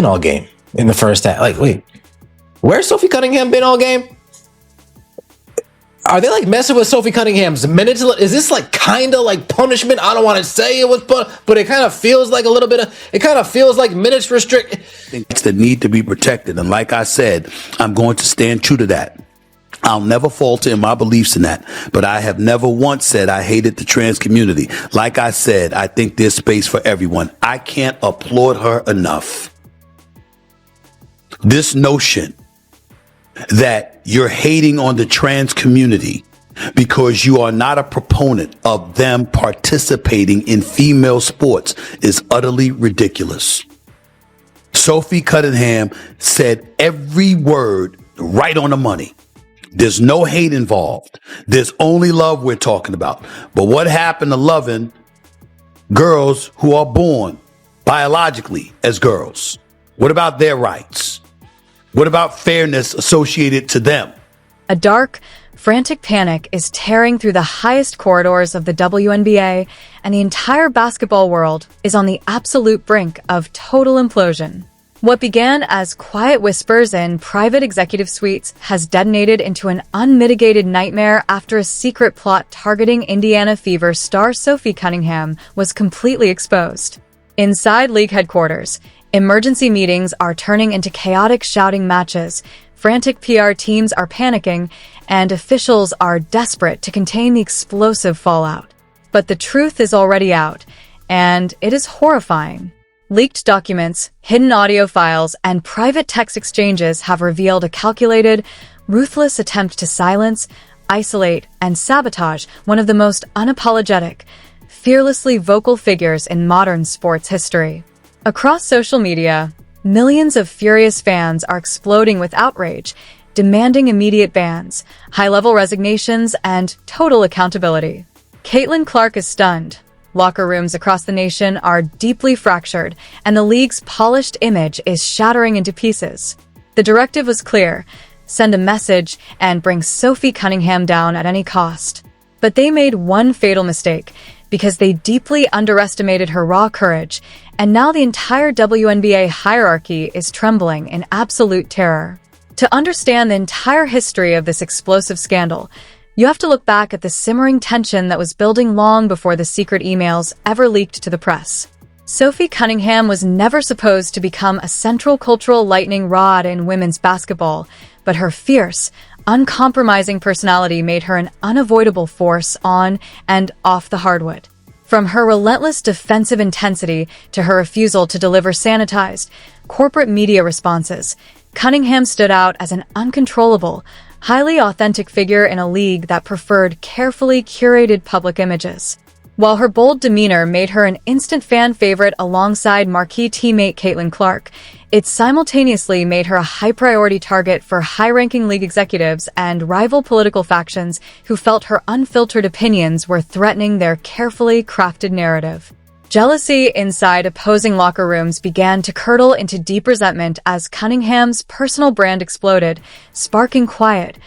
all game in the first half. Like, wait, where's Sophie Cunningham been all game? Are they like messing with Sophie Cunningham's minutes? Is this like kind of like punishment? I don't want to say it was, but it kind of feels like a little bit of, it kind of feels like minutes restrict. It's the need to be protected. And like I said, I'm going to stand true to that. I'll never falter in my beliefs in that, but I have never once said I hated the trans community. Like I said, I think there's space for everyone. I can't applaud her enough. This notion that you're hating on the trans community because you are not a proponent of them participating in female sports is utterly ridiculous. Sophie Cunningham said every word right on the money. There's no hate involved. There's only love we're talking about. But what happened to loving girls who are born biologically as girls? What about their rights? What about fairness associated to them? A dark, frantic panic is tearing through the highest corridors of the WNBA, and the entire basketball world is on the absolute brink of total implosion. What began as quiet whispers in private executive suites has detonated into an unmitigated nightmare after a secret plot targeting Indiana Fever star Sophie Cunningham was completely exposed. Inside league headquarters, emergency meetings are turning into chaotic shouting matches, frantic PR teams are panicking, and officials are desperate to contain the explosive fallout. But the truth is already out, and it is horrifying. Leaked documents, hidden audio files, and private text exchanges have revealed a calculated, ruthless attempt to silence, isolate, and sabotage one of the most unapologetic, fearlessly vocal figures in modern sports history. Across social media, millions of furious fans are exploding with outrage, demanding immediate bans, high-level resignations, and total accountability. Caitlin Clark is stunned. Locker rooms across the nation are deeply fractured, and the league's polished image is shattering into pieces. The directive was clear: send a message and bring Sophie Cunningham down at any cost. But they made one fatal mistake, because they deeply underestimated her raw courage, and now the entire WNBA hierarchy is trembling in absolute terror. To understand the entire history of this explosive scandal, you have to look back at the simmering tension that was building long before the secret emails ever leaked to the press. Sophie Cunningham was never supposed to become a central cultural lightning rod in women's basketball, but her fierce, uncompromising personality made her an unavoidable force on and off the hardwood. From her relentless defensive intensity to her refusal to deliver sanitized, corporate media responses, Cunningham stood out as an uncontrollable, highly authentic figure in a league that preferred carefully curated public images. While her bold demeanor made her an instant fan favorite alongside marquee teammate Caitlin Clark, it simultaneously made her a high-priority target for high-ranking league executives and rival political factions who felt her unfiltered opinions were threatening their carefully crafted narrative. Jealousy inside opposing locker rooms began to curdle into deep resentment as Cunningham's personal brand exploded, sparking quiet,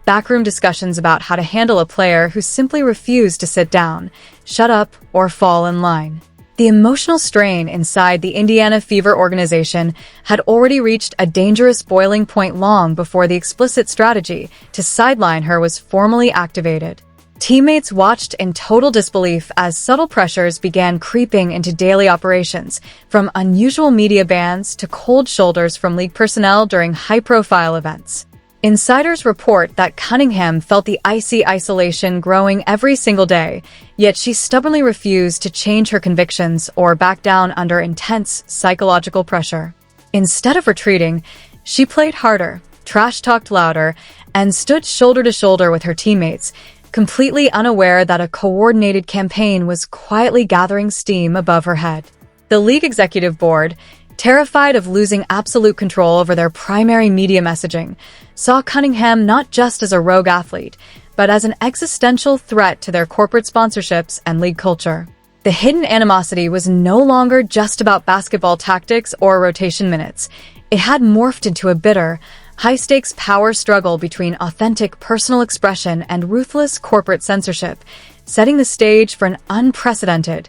backroom discussions about how to handle a player who simply refused to sit down, shut up, or fall in line. The emotional strain inside the Indiana Fever organization had already reached a dangerous boiling point long before the explicit strategy to sideline her was formally activated. Teammates watched in total disbelief as subtle pressures began creeping into daily operations, from unusual media bans to cold shoulders from league personnel during high-profile events. Insiders report that Cunningham felt the icy isolation growing every single day, yet she stubbornly refused to change her convictions or back down under intense psychological pressure. Instead of retreating, she played harder, trash-talked louder, and stood shoulder to shoulder with her teammates, completely unaware that a coordinated campaign was quietly gathering steam above her head. The league executive board, terrified of losing absolute control over their primary media messaging, saw Cunningham not just as a rogue athlete, but as an existential threat to their corporate sponsorships and league culture. The hidden animosity was no longer just about basketball tactics or rotation minutes. It had morphed into a bitter, high-stakes power struggle between authentic personal expression and ruthless corporate censorship, setting the stage for an unprecedented,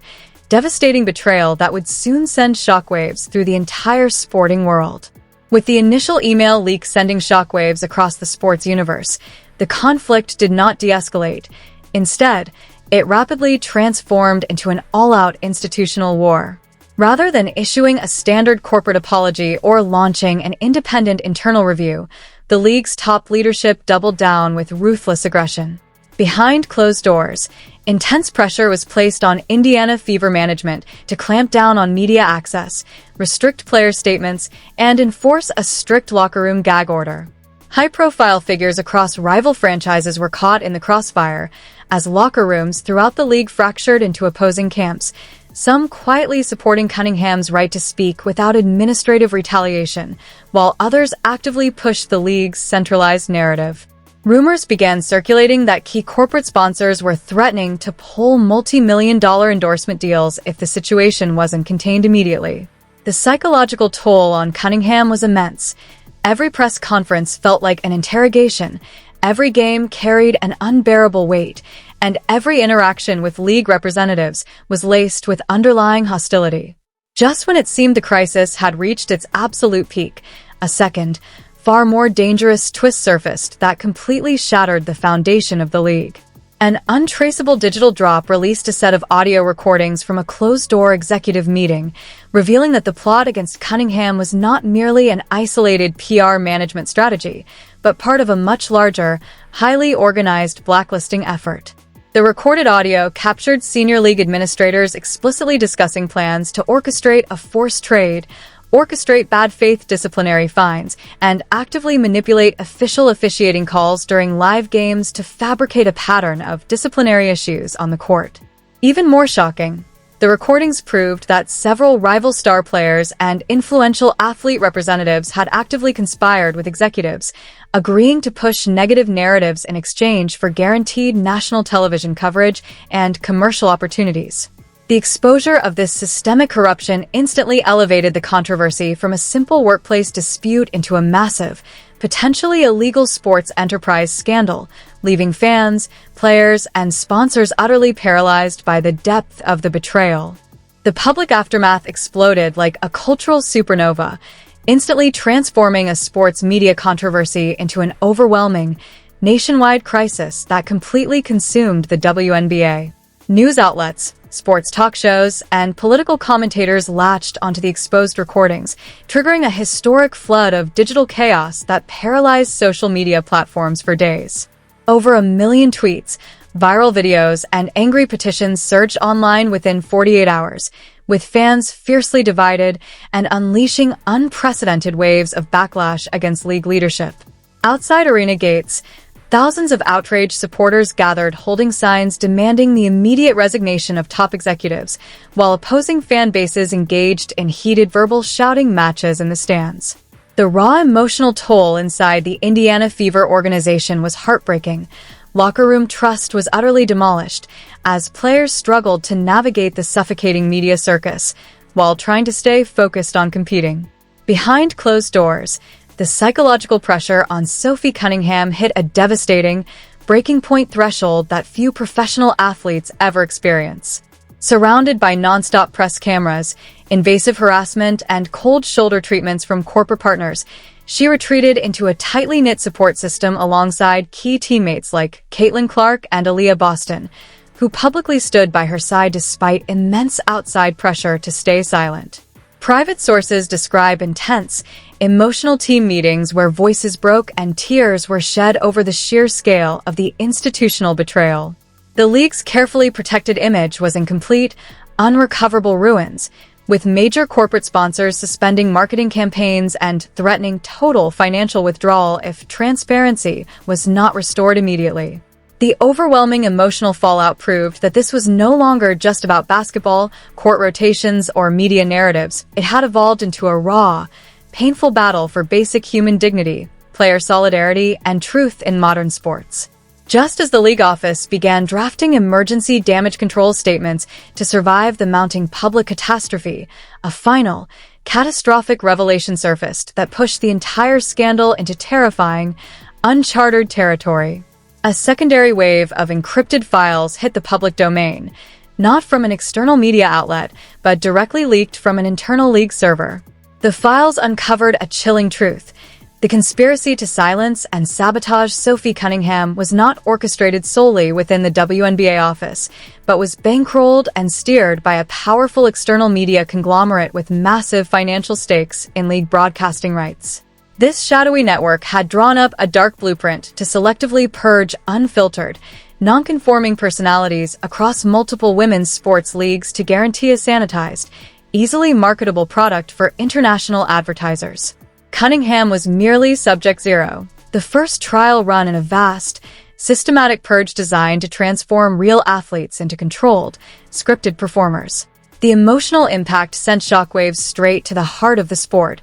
devastating betrayal that would soon send shockwaves through the entire sporting world. With the initial email leak sending shockwaves across the sports universe, the conflict did not de-escalate. Instead, it rapidly transformed into an all-out institutional war. Rather than issuing a standard corporate apology or launching an independent internal review, the league's top leadership doubled down with ruthless aggression. Behind closed doors, intense pressure was placed on Indiana Fever management to clamp down on media access, restrict player statements, and enforce a strict locker room gag order. High-profile figures across rival franchises were caught in the crossfire, as locker rooms throughout the league fractured into opposing camps, some quietly supporting Cunningham's right to speak without administrative retaliation, while others actively pushed the league's centralized narrative. Rumors began circulating that key corporate sponsors were threatening to pull multi-million-dollar endorsement deals if the situation wasn't contained immediately. The psychological toll on Cunningham was immense. Every press conference felt like an interrogation, every game carried an unbearable weight, and every interaction with league representatives was laced with underlying hostility. Just when it seemed the crisis had reached its absolute peak, a second, far more dangerous twist surfaced that completely shattered the foundation of the league. An untraceable digital drop released a set of audio recordings from a closed-door executive meeting, revealing that the plot against Cunningham was not merely an isolated PR management strategy, but part of a much larger, highly organized blacklisting effort. The recorded audio captured senior league administrators explicitly discussing plans to orchestrate a forced trade, orchestrate bad faith disciplinary fines, and actively manipulate official officiating calls during live games to fabricate a pattern of disciplinary issues on the court. Even more shocking, the recordings proved that several rival star players and influential athlete representatives had actively conspired with executives, agreeing to push negative narratives in exchange for guaranteed national television coverage and commercial opportunities. The exposure of this systemic corruption instantly elevated the controversy from a simple workplace dispute into a massive, potentially illegal sports enterprise scandal, leaving fans, players, and sponsors utterly paralyzed by the depth of the betrayal. The public aftermath exploded like a cultural supernova, instantly transforming a sports media controversy into an overwhelming, nationwide crisis that completely consumed the WNBA. News outlets, sports talk shows, and political commentators latched onto the exposed recordings, triggering a historic flood of digital chaos that paralyzed social media platforms for days. Over 1 million tweets, viral videos, and angry petitions surged online within 48 hours, with fans fiercely divided and unleashing unprecedented waves of backlash against league leadership. Outside arena gates, thousands of outraged supporters gathered holding signs demanding the immediate resignation of top executives, while opposing fan bases engaged in heated verbal shouting matches in the stands. The raw emotional toll inside the Indiana Fever organization was heartbreaking. Locker room trust was utterly demolished as players struggled to navigate the suffocating media circus while trying to stay focused on competing. Behind closed doors, the psychological pressure on Sophie Cunningham hit a devastating, breaking point threshold that few professional athletes ever experience. Surrounded by nonstop press cameras, invasive harassment, and cold shoulder treatments from corporate partners, she retreated into a tightly knit support system alongside key teammates like Caitlin Clark and Aaliyah Boston, who publicly stood by her side despite immense outside pressure to stay silent. Private sources describe intense, emotional team meetings where voices broke and tears were shed over the sheer scale of the institutional betrayal. The league's carefully protected image was in complete, unrecoverable ruins, with major corporate sponsors suspending marketing campaigns and threatening total financial withdrawal if transparency was not restored immediately. The overwhelming emotional fallout proved that this was no longer just about basketball, court rotations, or media narratives. It had evolved into a raw, painful battle for basic human dignity, player solidarity, and truth in modern sports. Just as the league office began drafting emergency damage control statements to survive the mounting public catastrophe, a final, catastrophic revelation surfaced that pushed the entire scandal into terrifying, uncharted territory. A secondary wave of encrypted files hit the public domain, not from an external media outlet, but directly leaked from an internal league server. The files uncovered a chilling truth. The conspiracy to silence and sabotage Sophie Cunningham was not orchestrated solely within the WNBA office, but was bankrolled and steered by a powerful external media conglomerate with massive financial stakes in league broadcasting rights. This shadowy network had drawn up a dark blueprint to selectively purge unfiltered, non-conforming personalities across multiple women's sports leagues to guarantee a sanitized, easily marketable product for international advertisers. Cunningham was merely Subject Zero, the first trial run in a vast, systematic purge designed to transform real athletes into controlled, scripted performers. The emotional impact sent shockwaves straight to the heart of the sport,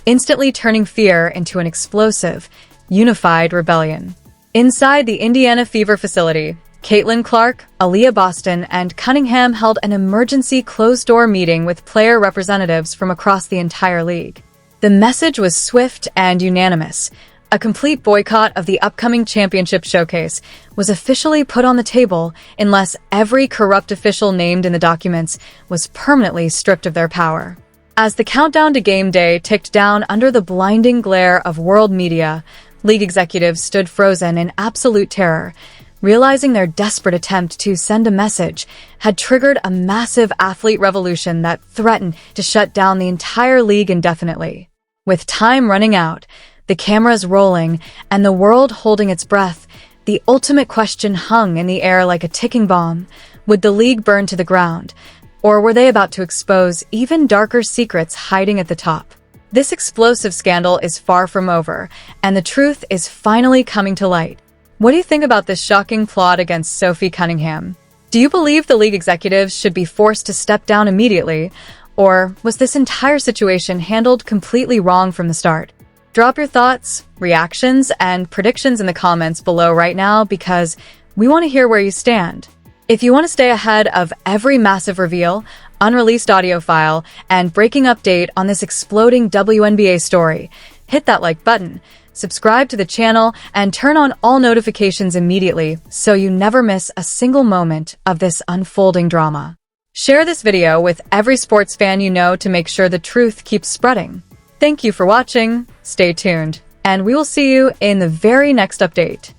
instantly turning fear into an explosive, unified rebellion. Inside the Indiana Fever facility, Caitlin Clark, Aaliyah Boston, and Cunningham held an emergency closed-door meeting with player representatives from across the entire league. The message was swift and unanimous. A complete boycott of the upcoming championship showcase was officially put on the table unless every corrupt official named in the documents was permanently stripped of their power. As the countdown to game day ticked down under the blinding glare of world media, league executives stood frozen in absolute terror, realizing their desperate attempt to send a message had triggered a massive athlete revolution that threatened to shut down the entire league indefinitely. With time running out, the cameras rolling, and the world holding its breath, the ultimate question hung in the air like a ticking bomb. Would the league burn to the ground? Or were they about to expose even darker secrets hiding at the top? This explosive scandal is far from over, and the truth is finally coming to light. What do you think about this shocking plot against Sophie Cunningham? Do you believe the league executives should be forced to step down immediately? Or was this entire situation handled completely wrong from the start? Drop your thoughts, reactions, and predictions in the comments below right now because we want to hear where you stand. If you want to stay ahead of every massive reveal, unreleased audio file, and breaking update on this exploding WNBA story, hit that like button, subscribe to the channel, and turn on all notifications immediately so you never miss a single moment of this unfolding drama. Share this video with every sports fan you know to make sure the truth keeps spreading. Thank you for watching, stay tuned, and we will see you in the very next update.